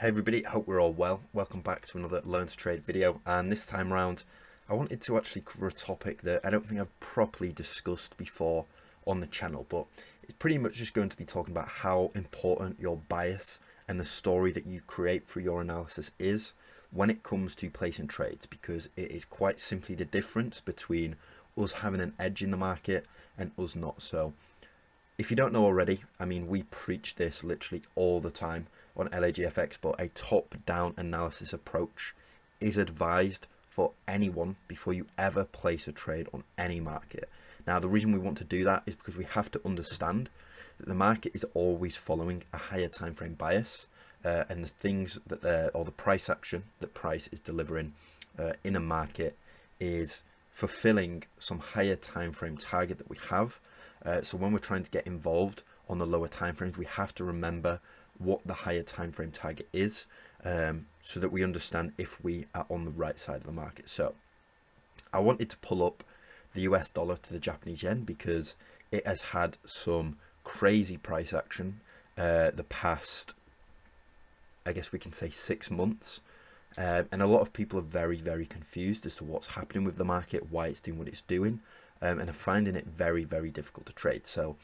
Hey everybody, hope we're all well. Welcome back to another Learn to Trade video, and this time around I wanted to actually cover a topic that I don't think I've properly discussed before on the channel, but it's pretty much just going to be talking about how important your bias and the story that you create for your analysis is when it comes to placing trades, because it is quite simply the difference between us having an edge in the market and us not. So if you don't know already, I mean, we preach this literally all the time on LAGFX, but a top-down analysis approach is advised for anyone before you ever place a trade on any market. Now, the reason we want to do that is because we have to understand that the market is always following a higher time frame bias, and the things that or the price action that price is delivering in a market is fulfilling some higher time frame target that we have. So when we're trying to get involved on the lower time frames, we have to remember what the higher time frame target is, so that we understand if we are on the right side of the market. So I wanted to pull up the US dollar to the Japanese yen because it has had some crazy price action the past, I guess we can say, 6 months. And a lot of people are very confused as to what's happening with the market, why it's doing what it's doing, and are finding it very difficult to trade. So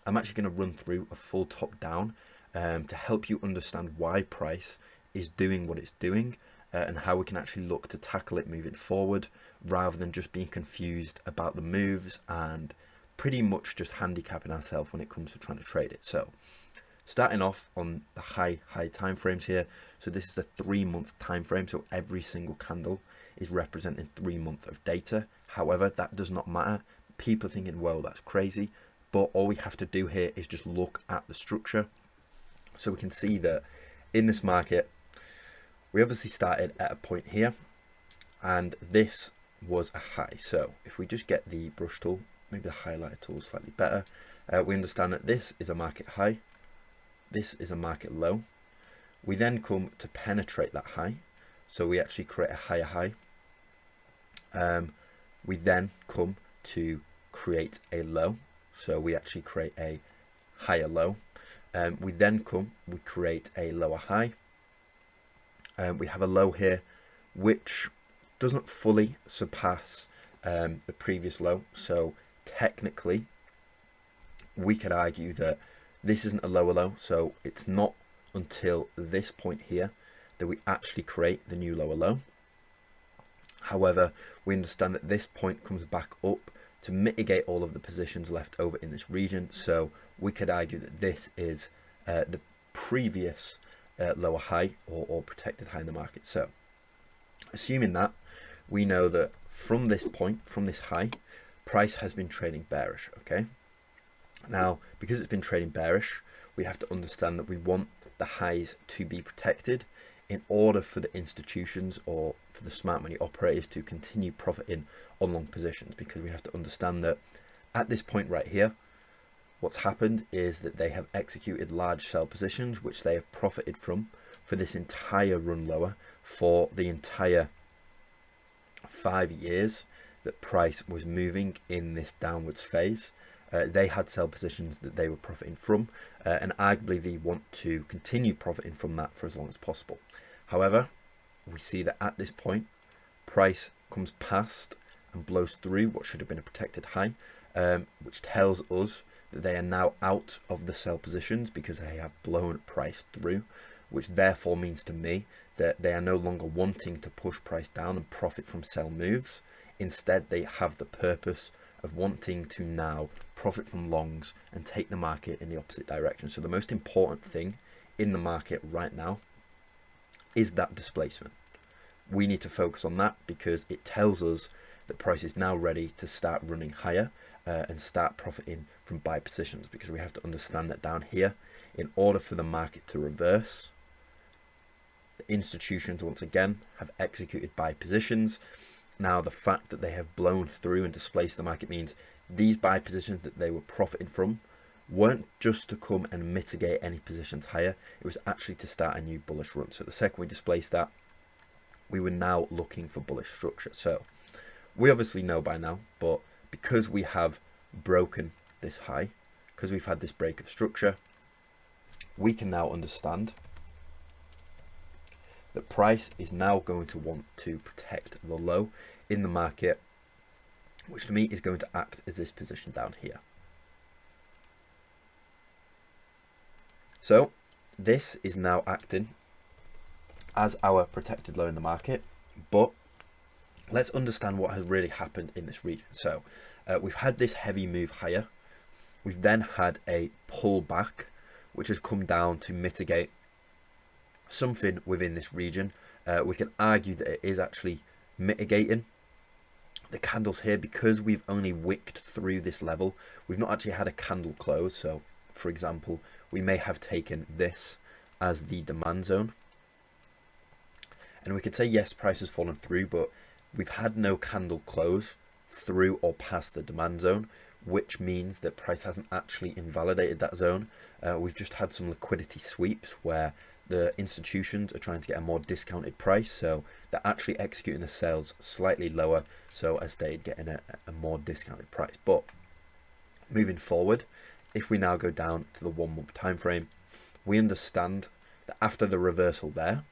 I'm actually going to run through a full top down to help you understand why price is doing what it's doing, and how we can actually look to tackle it moving forward, rather than just being confused about the moves and pretty much just handicapping ourselves when it comes to trying to trade it. So starting off on the high time frames here. So this is the 3-month time frame, so every single candle is representing 3 months of data. However, that does not matter. People are thinking, well, that's crazy, but all we have to do here is just look at the structure. So we can see that in this market, we obviously started at a point here, and this was a high. So if we just get the brush tool, maybe the highlighter tool is slightly better, we understand that this is a market high, this is a market low. We then come to penetrate that high, so we actually create a higher high. We then come to create a low, so we actually create a higher low. We then we create a lower high. We have a low here which doesn't fully surpass the previous low, so technically we could argue that this isn't a lower low, so it's not until this point here that we actually create the new lower low. However, we understand that this point comes back up to mitigate all of the positions left over in this region, so we could argue that this is the previous lower high or protected high in the market. So assuming that, we know that from this point, from this high, price has been trading bearish. Okay, now because it's been trading bearish, we have to understand that we want the highs to be protected in order for the institutions or for the smart money operators to continue profiting on long positions, because we have to understand that at this point right here, what's happened is that they have executed large sell positions which they have profited from for this entire run lower, for the entire 5 years that price was moving in this downwards phase. They had sell positions that they were profiting from, and arguably they want to continue profiting from that for as long as possible. However, we see that at this point, price comes past and blows through what should have been a protected high, which tells us that they are now out of the sell positions because they have blown price through, which therefore means to me that they are no longer wanting to push price down and profit from sell moves. Instead, they have the purpose of wanting to now profit from longs and take the market in the opposite direction. So the most important thing in the market right now is that displacement. We need to focus on that because it tells us that price is now ready to start running higher and start profiting from buy positions, because we have to understand that down here, in order for the market to reverse, the institutions once again have executed buy positions. Now the fact that they have blown through and displaced the market means these buy positions that they were profiting from weren't just to come and mitigate any positions higher, it was actually to start a new bullish run. So the second we displaced that, we were now looking for bullish structure. So we obviously know by now, but because we have broken this high, because we've had this break of structure, we can now understand the price is now going to want to protect the low in the market, which to me is going to act as this position down here. So this is now acting as our protected low in the market, but let's understand what has really happened in this region. So we've had this heavy move higher. We've then had a pullback, which has come down to mitigate something within this region. We can argue that it is actually mitigating. The candles here, because we've only wicked through this level, we've not actually had a candle close. So for example, we may have taken this as the demand zone, and we could say yes, price has fallen through, but we've had no candle close through or past the demand zone, which means that price hasn't actually invalidated that zone. We've just had some liquidity sweeps where the institutions are trying to get a more discounted price, so they're actually executing the sales slightly lower, so as stated, getting a more discounted price. But moving forward, if we now go down to the 1 month time frame, we understand that after the reversal there,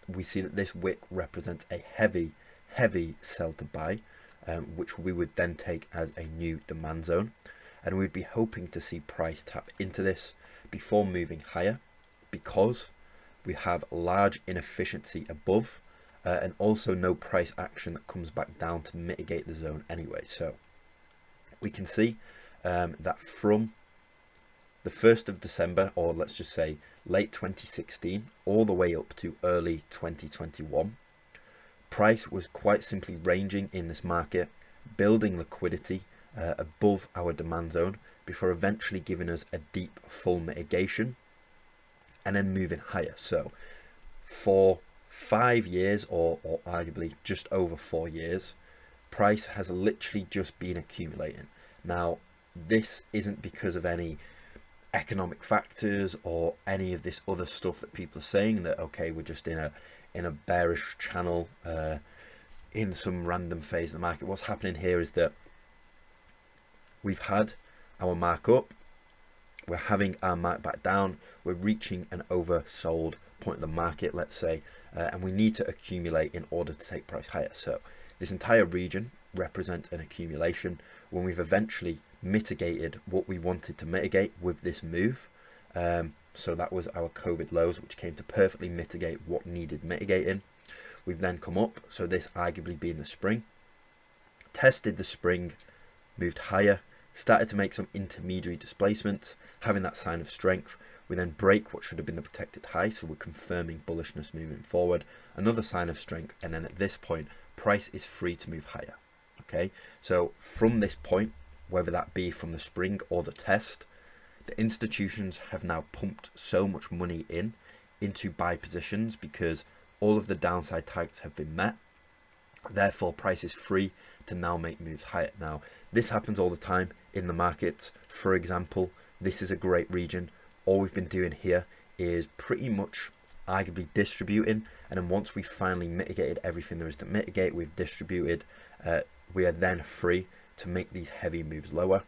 we see that this wick represents a heavy sell to buy, which we would then take as a new demand zone, and we'd be hoping to see price tap into this before moving higher, because we have large inefficiency above, and also no price action that comes back down to mitigate the zone anyway. So we can see that from the 1st of December, or let's just say late 2016, all the way up to early 2021, price was quite simply ranging in this market, building liquidity above our demand zone before eventually giving us a deep full mitigation and then moving higher. So for 5 years, or arguably just over 4 years, price has literally just been accumulating. Now, this isn't because of any economic factors or any of this other stuff that people are saying that, okay, we're just in a bearish channel in some random phase of the market. What's happening here is that we've had our mark up, we're having our mark back down, we're reaching an oversold point of the market, let's say, and we need to accumulate in order to take price higher. So this entire region represents an accumulation when we've eventually mitigated what we wanted to mitigate with this move. So that was our COVID lows, which came to perfectly mitigate what needed mitigating. We've then come up, so this arguably being the spring, tested the spring, moved higher, started to make some intermediary displacements, having that sign of strength. We then break what should have been the protected high, so we're confirming bullishness moving forward, another sign of strength, and then at this point price is free to move higher. Okay, so from this point, whether that be from the spring or the test, the institutions have now pumped so much money into buy positions because all of the downside targets have been met. Therefore, price is free to now make moves higher. Now, this happens all the time in the markets. For example, this is a great region. All we've been doing here is pretty much arguably distributing, and then once we've finally mitigated everything there is to mitigate, we've distributed, we are then free to make these heavy moves lower.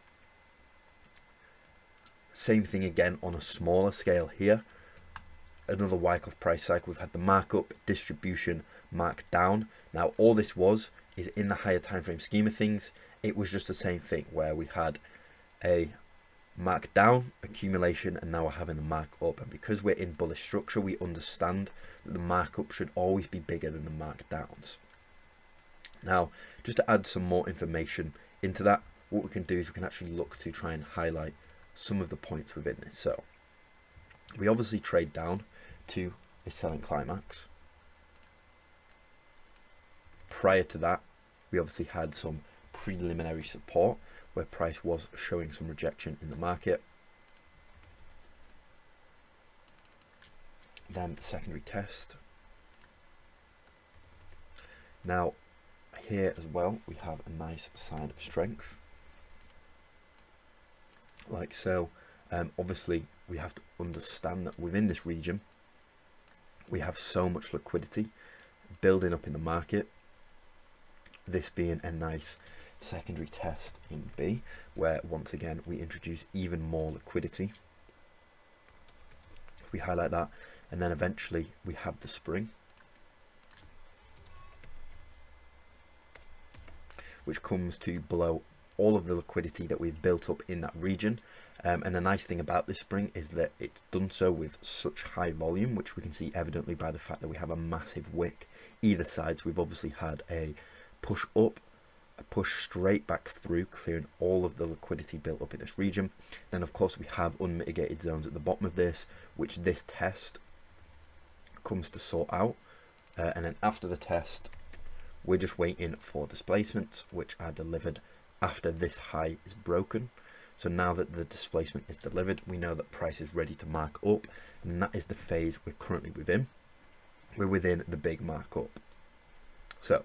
Same thing again on a smaller scale here. Another Wyckoff price cycle. We've had the markup, distribution, markdown. Now all this is in the higher time frame scheme of things, it was just the same thing where we had a markdown, accumulation, and now we're having the markup. And because we're in bullish structure, we understand that the markup should always be bigger than the markdowns. Now, just to add some more information into that, what we can do is we can actually look to try and highlight some of the points within this. So we obviously trade down to a selling climax. Prior to that, we obviously had some preliminary support where price was showing some rejection in the market. Then secondary test. Now here as well, we have a nice sign of strength, like so. Obviously, we have to understand that within this region, we have so much liquidity building up in the market. This being a nice secondary test in B, where once again we introduce even more liquidity. We highlight that, and then eventually we have the spring. which comes to blow all of the liquidity that we've built up in that region. And the nice thing about this spring is that it's done so with such high volume, which we can see evidently by the fact that we have a massive wick either side. So we've obviously had a push up, a push straight back through, clearing all of the liquidity built up in this region. Then of course we have unmitigated zones at the bottom of this, which this test comes to sort out. And then after the test, we're just waiting for displacements, which are delivered after this high is broken. So now that the displacement is delivered, we know that price is ready to mark up, and that is the phase we're currently within. We're within the big markup. So,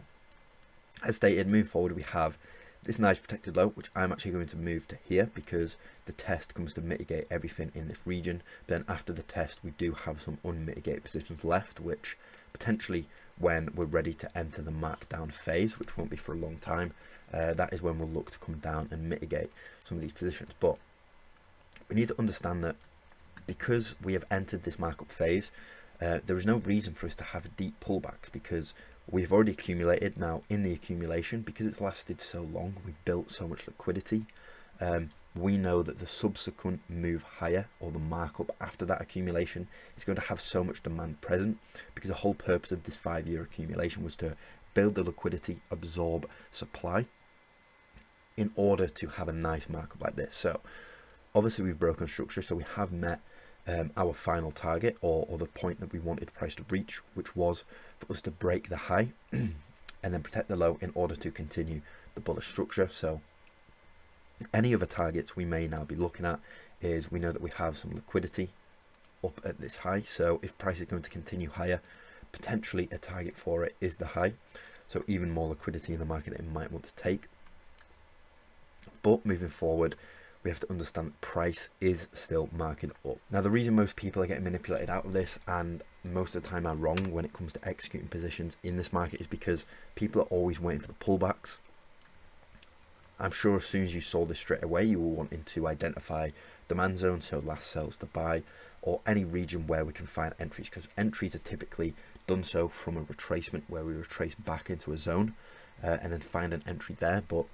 as stated, moving forward, we have this nice protected low, which I'm actually going to move to here because the test comes to mitigate everything in this region. Then after the test, we do have some unmitigated positions left, which potentially when we're ready to enter the markdown phase, which won't be for a long time, that is when we'll look to come down and mitigate some of these positions. But we need to understand that because we have entered this markup phase, there is no reason for us to have deep pullbacks because we've already accumulated. Now in the accumulation, because it's lasted so long, we've built so much liquidity. We know that the subsequent move higher, or the markup after that accumulation, is going to have so much demand present, because the whole purpose of this 5-year accumulation was to build the liquidity, absorb supply, in order to have a nice markup like this. So obviously we've broken structure, so we have met our final target, or the point that we wanted price to reach, which was for us to break the high and then protect the low in order to continue the bullish structure. So any other targets we may now be looking at is, we know that we have some liquidity up at this high, so if price is going to continue higher, potentially a target for it is the high, so even more liquidity in the market that it might want to take. But moving forward, we have to understand that price is still marking up. Now the reason most people are getting manipulated out of this, and most of the time are wrong when it comes to executing positions in this market, is because people are always waiting for the pullbacks. I'm sure as soon as you saw this straight away, you were wanting to identify demand zones, so last sells to buy, or any region where we can find entries, because entries are typically done so from a retracement where we retrace back into a zone and then find an entry there. But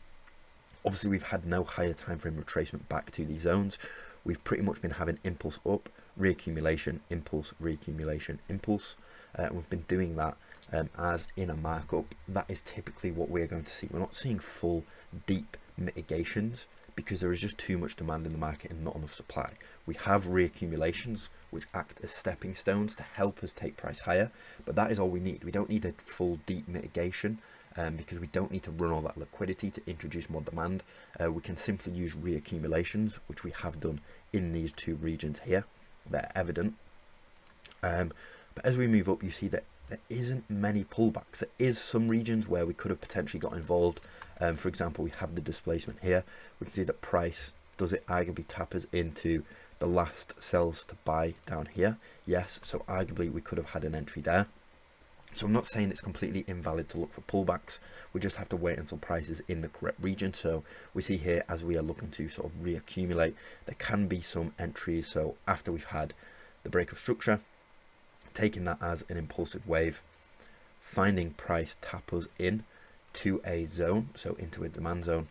obviously we've had no higher time frame retracement back to these zones. We've pretty much been having impulse up, reaccumulation, impulse, reaccumulation, impulse. We've been doing that as in a markup. That is typically what we're going to see. We're not seeing full deep mitigations because there is just too much demand in the market and not enough supply. We have reaccumulations which act as stepping stones to help us take price higher, but that is all we need. We don't need a full deep mitigation because we don't need to run all that liquidity to introduce more demand. We can simply use reaccumulations, which we have done in these two regions here. They're evident. But as we move up, you see that there isn't many pullbacks. There is some regions where we could have potentially got involved. For example, we have the displacement here. We can see that price, does it arguably tap us into the last sells to buy down here? Yes, so arguably we could have had an entry there. So I'm not saying it's completely invalid to look for pullbacks. We just have to wait until price is in the correct region. So we see here, as we are looking to sort of reaccumulate, there can be some entries. So after we've had the break of structure, taking that as an impulsive wave, finding price tap us in to a zone, so into a demand zone,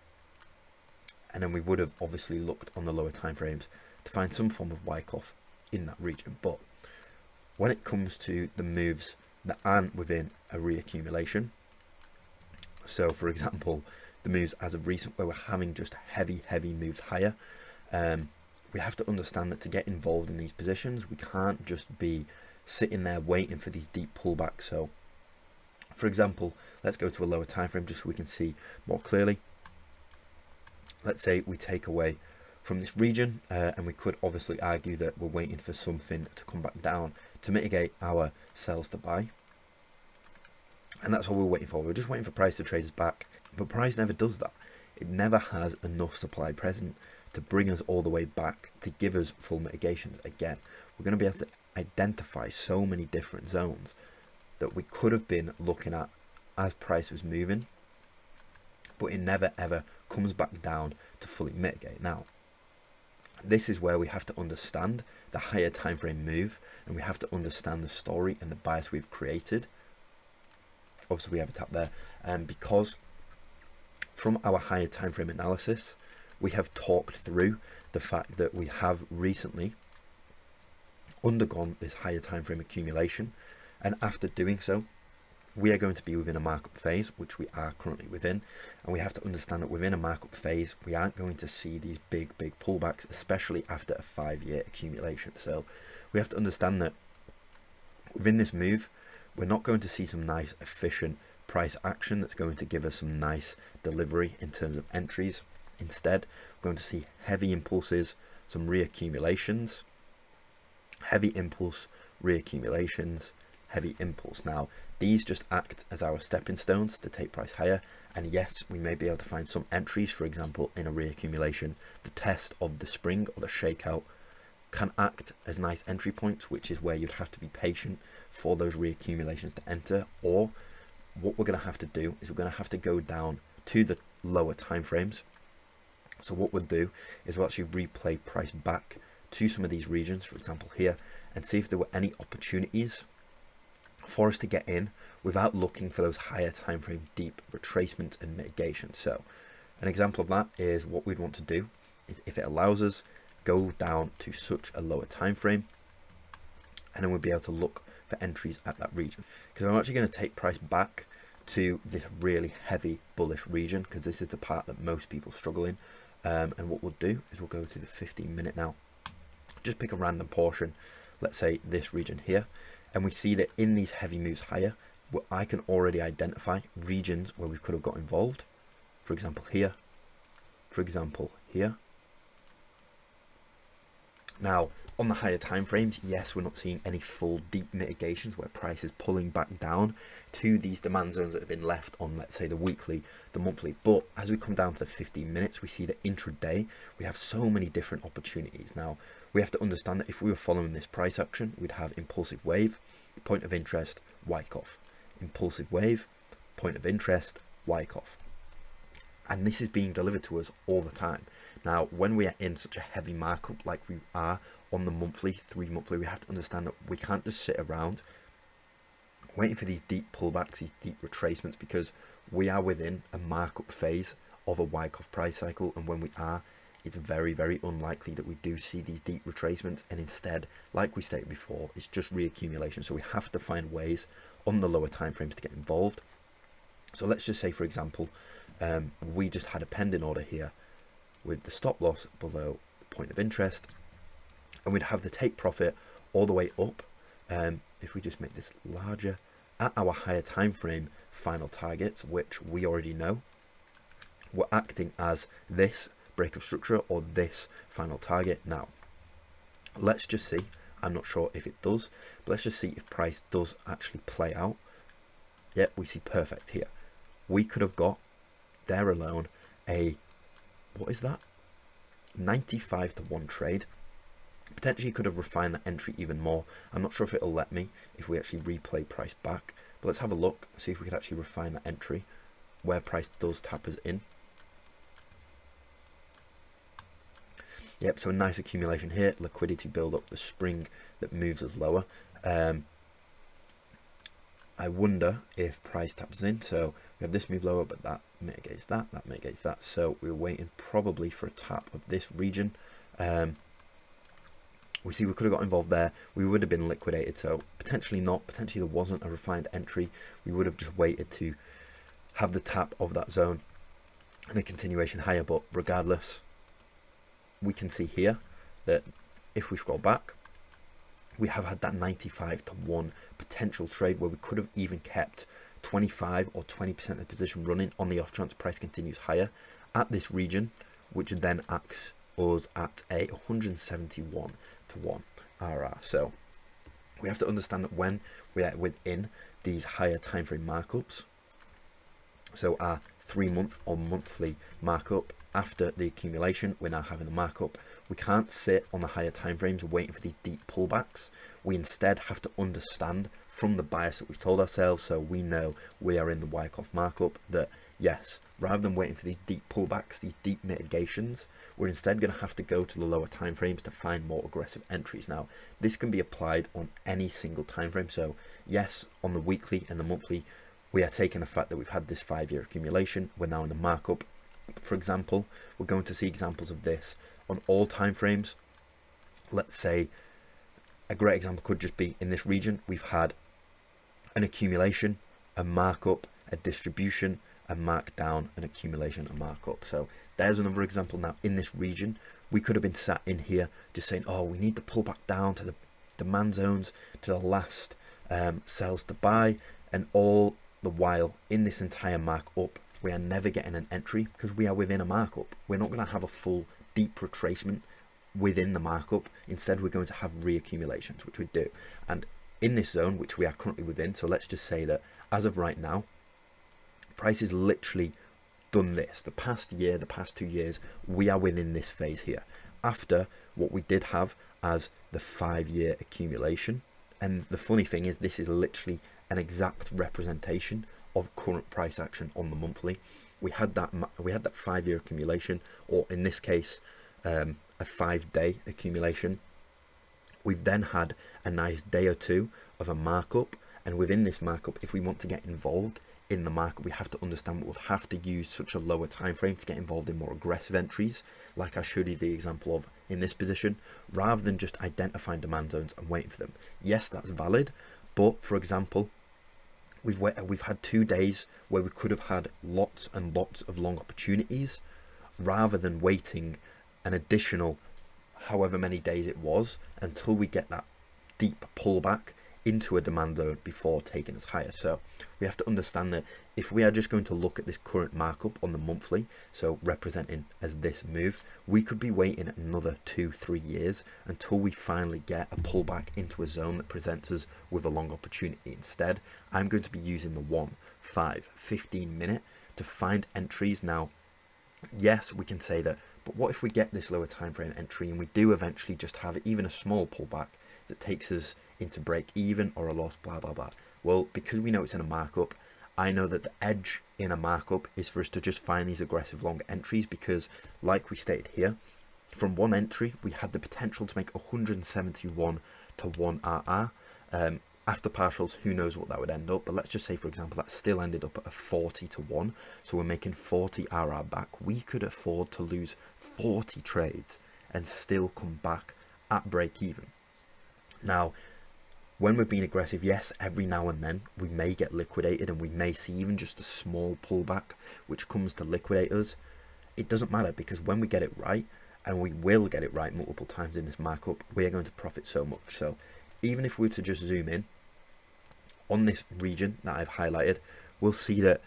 and then we would have obviously looked on the lower time frames to find some form of Wyckoff in that region. But when it comes to the moves that aren't within a reaccumulation, so for example the moves as of recent where we're having just heavy moves higher, we have to understand that to get involved in these positions, we can't just be sitting there waiting for these deep pullbacks. So for example, let's go to a lower time frame just so we can see more clearly. Let's say we take away from this region, and we could obviously argue that we're waiting for something to come back down to mitigate our sells to buy, and that's what we're waiting for. We're just waiting for price to trade us back, but price never does that. It never has enough supply present to bring us all the way back to give us full mitigations. Again, we're going to be able to identify so many different zones that we could have been looking at as price was moving, but it never ever comes back down to fully mitigate. Now this is where we have to understand the higher time frame move, and we have to understand the story and the bias we've created. Obviously we have a tap there, and because From our higher time frame analysis, we have talked through the fact that we have recently undergone this higher time frame accumulation, and after doing so, we are going to be within a markup phase, which we are currently within, and we have to understand that within a markup phase, we aren't going to see these big pullbacks, especially after a 5-year accumulation. So we have to understand that within this move, we're not going to see some nice efficient price action that's going to give us some nice delivery in terms of entries. Instead, we're going to see heavy impulses, some reaccumulations, heavy impulse, reaccumulations, heavy impulse. Now, these just act as our stepping stones to take price higher, and yes, we may be able to find some entries, for example, in a reaccumulation. The test of the spring or the shakeout can act as nice entry points, which is where you'd have to be patient for those reaccumulations to enter. Or what we're going to have to do is we're going to have to go down to the lower time frames. So what we'll do is we'll actually replay price back to some of these regions, for example here, and see if there were any opportunities for us to get in without looking for those higher time frame deep retracements and mitigation. So an example of that is what we'd want to do is, if it allows us, go down to such a lower time frame, and then we'll be able to look for entries at that region. Because I'm actually going to take price back to this really heavy bullish region, because this is the part that most people struggle in. And what we'll do is we'll go to the 15-minute now, just pick a random portion, let's say this region here, and we see that in these heavy moves higher, I can already identify regions where we could have got involved. For example here, for example here. Now, on the higher time frames, yes, we're not seeing any full deep mitigations where price is pulling back down to these demand zones that have been left on, let's say, the weekly, the monthly. But as we come down to the 15 minutes, we see that intraday, we have so many different opportunities. Now, we have to understand that if we were following this price action, we'd have impulsive wave, point of interest, Wyckoff. Impulsive wave, point of interest, Wyckoff. And this is being delivered to us all the time. Now, when we are in such a heavy markup like we are on the monthly, 3 monthly, we have to understand that we can't just sit around waiting for these deep pullbacks, these deep retracements, because we are within a markup phase of a Wyckoff price cycle. And when we are, it's very, very unlikely that we do see these deep retracements. And instead, like we stated before, it's just reaccumulation. So we have to find ways on the lower time frames to get involved. So let's just say, for example, we just had a pending order here with the stop loss below the point of interest, and we'd have the take profit all the way up. If we just make this larger at our higher time frame final targets, which we already know, we're acting as this break of structure or this final target. Now, let's just see. I'm not sure if it does, but let's just see if price does actually play out. Yep, we see perfect here. We could have got there alone a, what is that? 95-to-1 trade. Potentially could have refined that entry even more. I'm not sure if it'll let me if we actually replay price back, but let's have a look, see if we could actually refine that entry where price does tap us in. Yep, so a nice accumulation here, liquidity build up, the spring that moves us lower. I wonder if price taps in. So we have this move lower, but that mitigates that, that mitigates that. So we're waiting probably for a tap of this region. We see we could have got involved there. We would have been liquidated. So potentially not, potentially there wasn't a refined entry. We would have just waited to have the tap of that zone and the continuation higher. But regardless, we can see here that if we scroll back, we have had that 95-to-1 potential trade where we could have even kept 25 or 20% of the position running on the off chance price continues higher at this region, which then acts us at a 171-to-1 RR. So we have to understand that when we are within these higher time frame markups, so our 3-month or monthly markup after the accumulation, we're now having the markup. We can't sit on the higher time frames waiting for these deep pullbacks. We instead have to understand from the bias that we've told ourselves, so we know we are in the Wyckoff markup, that yes, rather than waiting for these deep pullbacks, these deep mitigations, we're instead going to have to go to the lower time frames to find more aggressive entries. Now, this can be applied on any single time frame. So yes, on the weekly and the monthly, we are taking the fact that we've had this 5-year accumulation, we're now in the markup. For example, we're going to see examples of this on all time frames. Let's say a great example could just be in this region, we've had an accumulation, a markup, a distribution, a markdown, an accumulation, a markup. So there's another example. Now in this region, we could have been sat in here just saying, oh, we need to pull back down to the demand zones, to the last sells to buy, and all the while in this entire markup, we are never getting an entry because we are within a markup. We're not going to have a full deep retracement within the markup. Instead, we're going to have reaccumulations, which we do. And in this zone, which we are currently within, so let's just say that as of right now, price is literally done this. The past year, the past 2 years, we are within this phase here. After what we did have as the 5-year accumulation. And the funny thing is, this is literally an exact representation of current price action on the monthly. We had that 5-year accumulation, or in this case, a 5-day accumulation. We've then had a nice day or two of a markup, and within this markup, if we want to get involved in the market, we have to understand we'll have to use such a lower time frame to get involved in more aggressive entries, like I showed you the example of in this position, rather than just identifying demand zones and waiting for them. Yes, that's valid, but for example, we've had 2 days where we could have had lots and lots of long opportunities, rather than waiting an additional however many days it was until we get that deep pullback into a demand zone before taking us higher. So we have to understand that if we are just going to look at this current markup on the monthly, so representing as this move, we could be waiting another 2-3 years until we finally get a pullback into a zone that presents us with a long opportunity. Instead, I'm going to be using the 1, 5, 15 minute to find entries. Now, yes, we can say that, but what if we get this lower time frame entry and we do eventually just have even a small pullback that takes us into break even or a loss, blah blah blah? Well, because we know it's in a markup, I know that the edge in a markup is for us to just find these aggressive long entries, because like we stated here, from one entry we had the potential to make 171 to 1 RR. After partials, who knows what that would end up, but let's just say, for example, that still ended up at a 40 to 1, so we're making 40 RR back. We could afford to lose 40 trades and still come back at break even. Now, when we're being aggressive, yes, every now and then we may get liquidated, and we may see even just a small pullback which comes to liquidate us. It doesn't matter, because when we get it right, and we will get it right multiple times in this markup, we are going to profit so much. So even if we were to just zoom in on this region that I've highlighted, we'll see that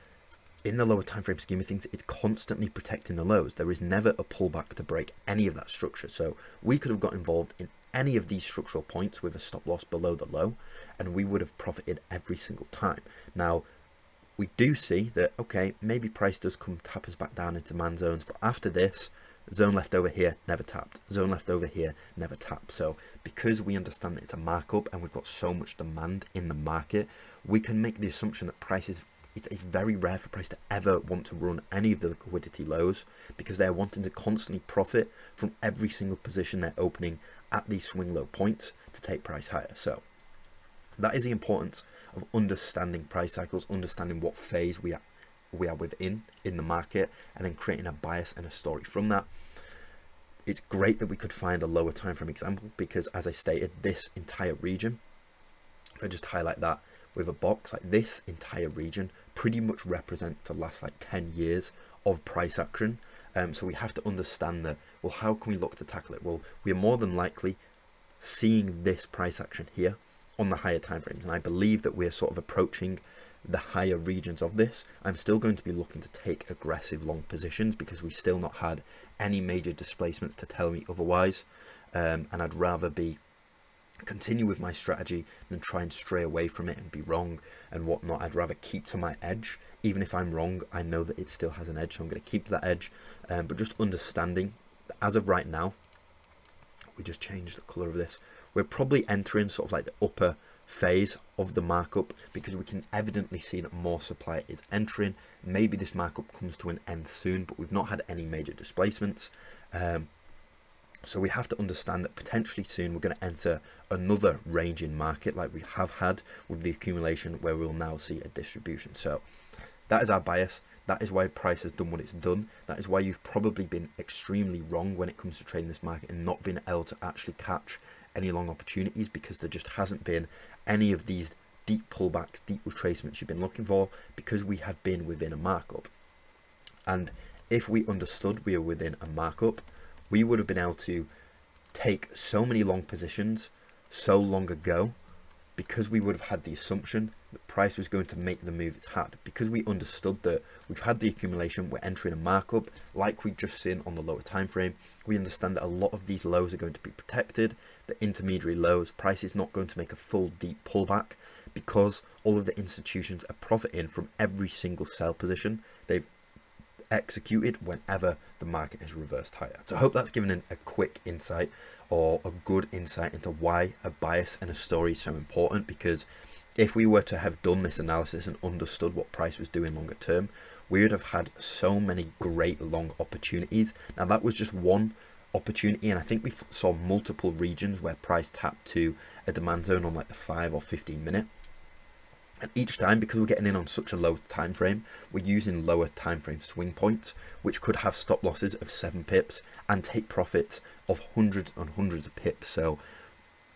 in the lower time frame scheme of things, it's constantly protecting the lows. There is never a pullback to break any of that structure. So we could have got involved in any of these structural points with a stop loss below the low, and we would have profited every single time. Now, we do see that, okay, maybe price does come tap us back down into demand zones, but after this, zone left over here, never tapped. Zone left over here, never tapped. So because we understand that it's a markup and we've got so much demand in the market, we can make the assumption that price is, it's very rare for price to ever want to run any of the liquidity lows, because they're wanting to constantly profit from every single position they're opening at these swing low points to take price higher. So that is the importance of understanding price cycles, understanding what phase we are within in the market, and then creating a bias and a story from that. It's great that we could find a lower time frame example, because as I stated, this entire region, I just highlight that with a box, like this entire region pretty much represents the last like 10 years of price action. So we have to understand that, well, how can we look to tackle it? Well, we are more than likely seeing this price action here on the higher time frames, and I believe that we're sort of approaching the higher regions of this. I'm still going to be looking to take aggressive long positions, because we've still not had any major displacements to tell me otherwise, and I'd rather continue with my strategy than try and stray away from it and be wrong and whatnot. I'd rather keep to my edge. Even if I'm wrong, I know that it still has an edge, so I'm going to keep to that edge. But just understanding that as of right now, we just changed the color of this, we're probably entering sort of like the upper phase of the markup, because we can evidently see that more supply is entering. Maybe this markup comes to an end soon, but we've not had any major displacements. So we have to understand that potentially soon we're going to enter another ranging market like we have had with the accumulation, where we'll now see a distribution. So that is our bias. That is why price has done what it's done. That is why you've probably been extremely wrong when it comes to trading this market and not been able to actually catch any long opportunities, because there just hasn't been any of these deep pullbacks, deep retracements you've been looking for, because we have been within a markup. And if we understood we were within a markup, we would have been able to take so many long positions so long ago, because we would have had the assumption that price was going to make the move it's had, because we understood that we've had the accumulation, we're entering a markup like we've just seen on the lower time frame. We understand that a lot of these lows are going to be protected, the intermediary lows. Price is not going to make a full deep pullback, because all of the institutions are profiting from every single sell position they've executed whenever the market has reversed higher. So I hope that's given a quick insight, or a good insight into why a bias and a story is so important, because if we were to have done this analysis and understood what price was doing longer term, we would have had so many great long opportunities. Now that was just one opportunity, and I think we saw multiple regions where price tapped to a demand zone on like the 5 or 15 minute. And each time, because we're getting in on such a low time frame, we're using lower time frame swing points, which could have stop losses of 7 pips and take profits of hundreds and hundreds of pips. So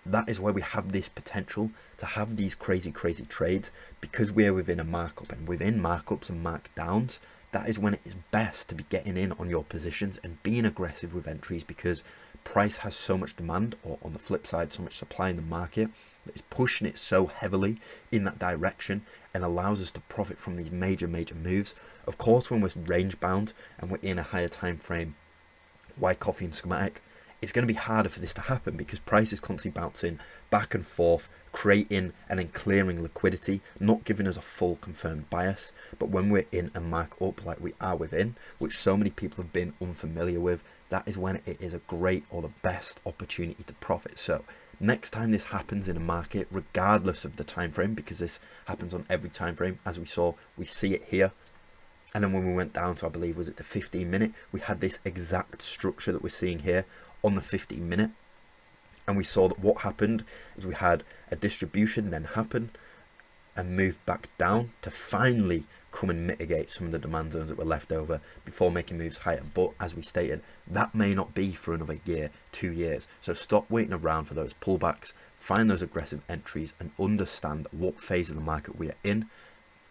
that is why we have this potential to have these crazy trades, because we're within a markup, and within markups and markdowns, that is when it is best to be getting in on your positions and being aggressive with entries, because price has so much demand, or on the flip side, so much supply in the market, that is pushing it so heavily in that direction and allows us to profit from these major moves. Of course, when we're range bound and we're in a higher time frame, Wyckoff and schematic, it's going to be harder for this to happen, because price is constantly bouncing back and forth, creating and then clearing liquidity, not giving us a full confirmed bias. But when we're in a markup like we are within, which so many people have been unfamiliar with, that is when it is a great, or the best opportunity to profit. So next time this happens in a market, regardless of the time frame, because this happens on every time frame, as we saw, we see it here. And then when we went down to, I believe, was it the 15 minute, we had this exact structure that we're seeing here on the 15 minute. And we saw that what happened is we had a distribution then happen and move back down to finally come and mitigate some of the demand zones that were left over before making moves higher. But as we stated, that may not be for another year, 2 years. So stop waiting around for those pullbacks, find those aggressive entries, and understand what phase of the market we are in.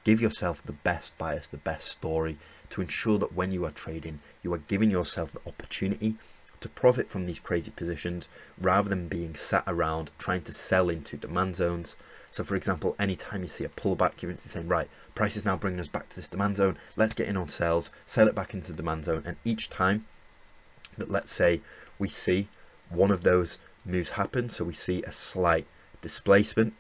Give yourself the best bias, the best story, to ensure that when you are trading, you are giving yourself the opportunity to profit from these crazy positions, rather than being sat around trying to sell into demand zones. So for example, anytime you see a pullback, you're instantly saying, right, price is now bringing us back to this demand zone, let's get in on sales, sell it back into the demand zone. And each time that, let's say, we see one of those moves happen, so we see a slight displacement,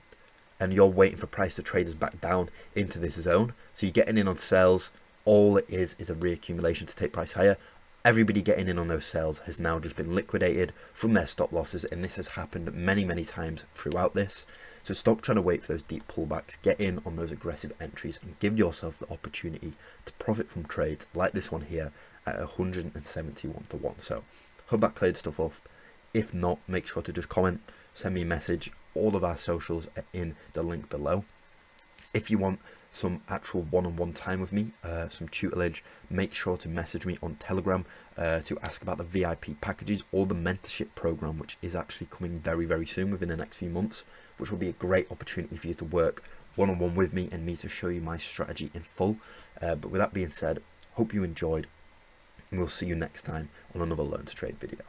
and you're waiting for price to trade us back down into this zone, so you're getting in on sales, all it is a reaccumulation to take price higher. Everybody getting in on those sales has now just been liquidated from their stop losses, and this has happened many times throughout this. So stop trying to wait for those deep pullbacks, get in on those aggressive entries, and give yourself the opportunity to profit from trades like this one here at 171 to 1. So hope that cleared stuff up. If not, make sure to just comment, send me a message. All of our socials are in the link below. If you want some actual one-on-one time with me, some tutelage, make sure to message me on Telegram to ask about the VIP packages or the mentorship program, which is actually coming very soon, within the next few months, which will be a great opportunity for you to work one-on-one with me and me to show you my strategy in full. But with that being said, hope you enjoyed, and we'll see you next time on another Learn to Trade video.